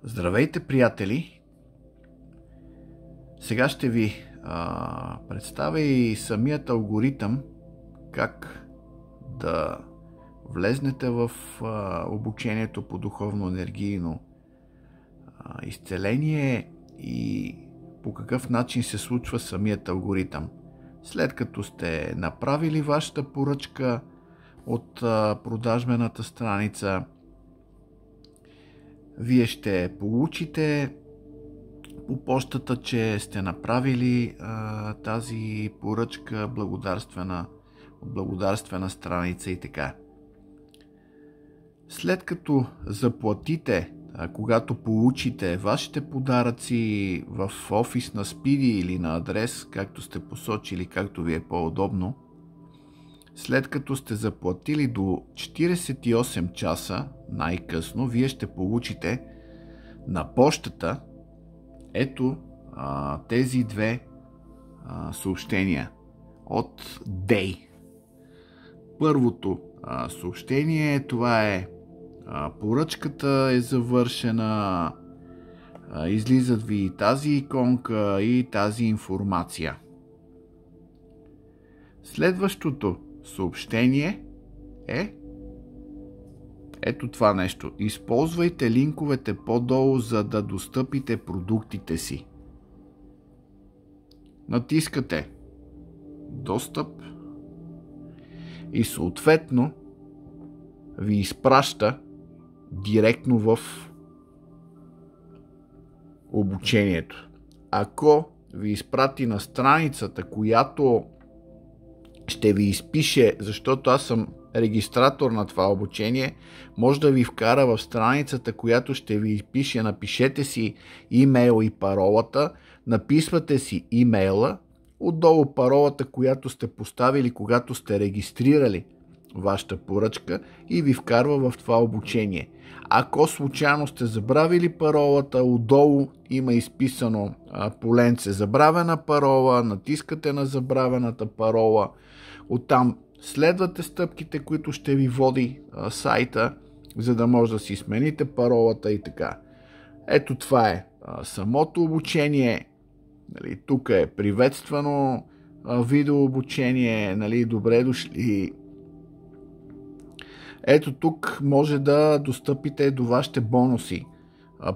Здравейте, приятели! Сега ще ви представя и самият алгоритъм как да влезнете в обучението по духовно-енергийно изцеление и по какъв начин се случва самият алгоритъм. След като сте направили вашата поръчка от продажбената страница, вие ще получите по почтата, че сте направили тази поръчка благодарствена страница и така. След като заплатите, когато получите вашите подаръци в офис на Спиди или на адрес, както сте посочили, както ви е по-удобно, след като сте заплатили до 48 часа най-късно, вие ще получите на почтата ето тези две съобщения от Day. Първото съобщение, това е поръчката е завършена, излизат ви тази иконка и тази информация. Следващото съобщение е ето това нещо. Използвайте линковете по-долу, за да достъпите продуктите си. Натискате достъп и съответно ви изпраща директно в обучението. Ако ви изпрати на страницата, която ще ви изпише, защото аз съм регистратор на това обучение, може да ви вкара в страницата, която ще ви изпише. Напишете си имейл и паролата, написвате си имейла, отдолу паролата, която сте поставили, когато сте регистрирали вашата поръчка и ви вкарва в това обучение. Ако случайно сте забравили паролата, отдолу има изписано поленце забравена парола, натискате на забравената парола, оттам следвате стъпките, които ще ви води сайта, за да може да си смените паролата и така. Ето това е самото обучение. Нали, тук е приветствано видеообучение. Нали, добре дошли. Ето тук може да достъпите до вашите бонуси.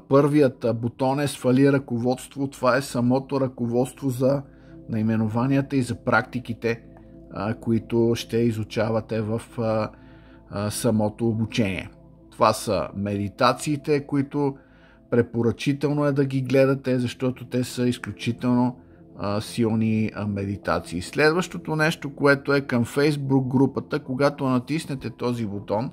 Първият бутон е свали ръководство. Това е самото ръководство за наименованията и за практиките, които ще изучавате в самото обучение. Това са медитациите, които препоръчително е да ги гледате, защото те са изключително силни медитации. Следващото нещо, което е към Facebook групата, когато натиснете този бутон,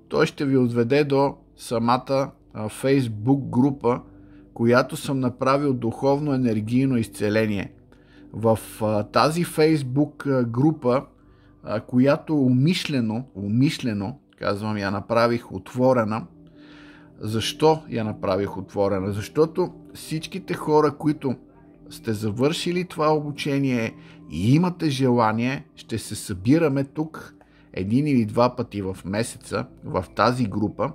той ще ви отведе до самата Facebook група, която съм направил духовно енергийно изцеление. В тази Facebook група, която умишлено, казвам, я направих отворена. Защо я направих отворена? Защото всичките хора, които сте завършили това обучение и имате желание, ще се събираме тук един или два пъти в месеца в тази група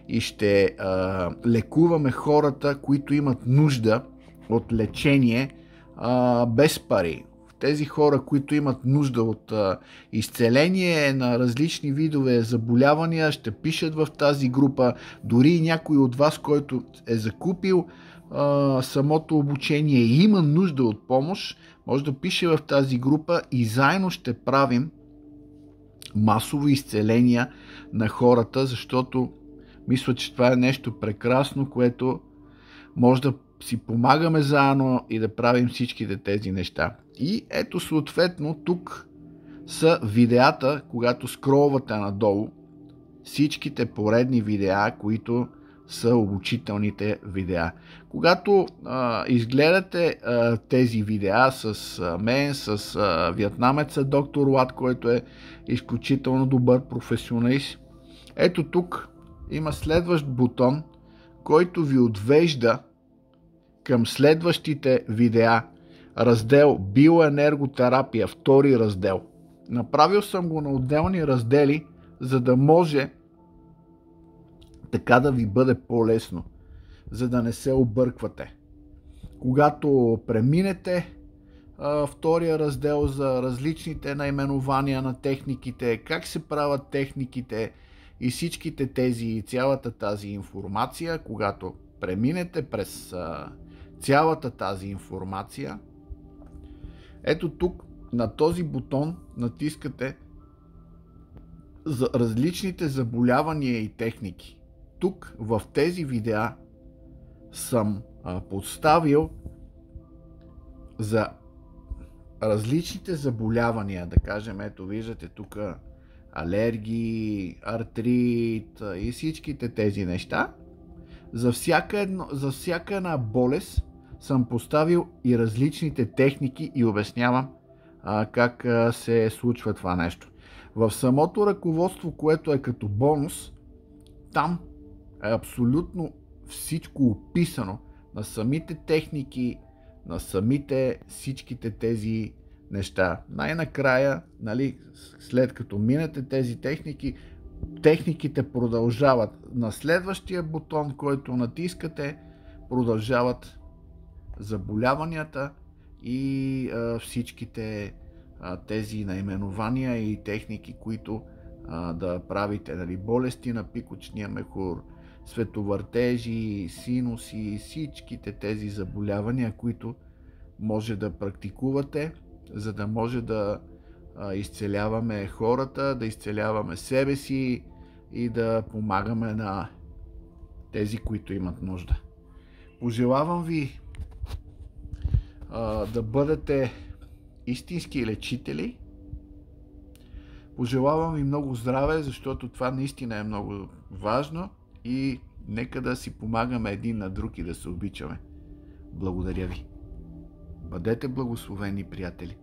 и ще лекуваме хората, които имат нужда от лечение без пари. Тези хора, които имат нужда от изцеление на различни видове заболявания, ще пишат в тази група. Дори и някой от вас, който е закупил самото обучение и има нужда от помощ, може да пише в тази група и заедно ще правим масово изцеления на хората, защото мисля, че това е нещо прекрасно, което може да си помагаме заедно и да правим всичките тези неща. И ето съответно тук са видеята, когато скролвате надолу, всичките поредни видеа, които са обучителните видеа. Когато изгледате тези видеа с мен, с виетнамеца доктор Лат, който е изключително добър професионалист, ето тук има следващ бутон, който ви отвежда към следващите видеа. Раздел Биоенерготерапия, втори раздел. Направил съм го на отделни раздели, за да може така да ви бъде по-лесно, за да не се обърквате. Когато преминете втория раздел за различните наименования на техниките, как се правят техниките и всичките тези, цялата тази информация, когато преминете през цялата тази информация, ето тук на този бутон натискате за различните заболявания и техники. Тук в тези видеа съм подставил за различните заболявания, да кажем, ето виждате тук алергии, артрит и всичките тези неща. За всяка една болест съм поставил и различните техники и обяснявам как се случва това нещо. В самото ръководство, което е като бонус, там е абсолютно всичко описано на самите техники, на самите всичките тези неща. Най-накрая, нали, след като минете тези техники, техниките продължават. На следващия бутон, който натискате, продължават заболяванията и всичките тези наименования и техники, които да правите, нали, болести на пикочния мехур, световъртежи, синуси, всичките тези заболявания, които може да практикувате, за да може да изцеляваме хората, да изцеляваме себе си и да помагаме на тези, които имат нужда. Пожелавам ви да бъдете истински лечители. Пожелавам ви много здраве, защото това наистина е много важно и нека да си помагаме един на друг и да се обичаме. Благодаря ви. Бъдете благословени, приятели!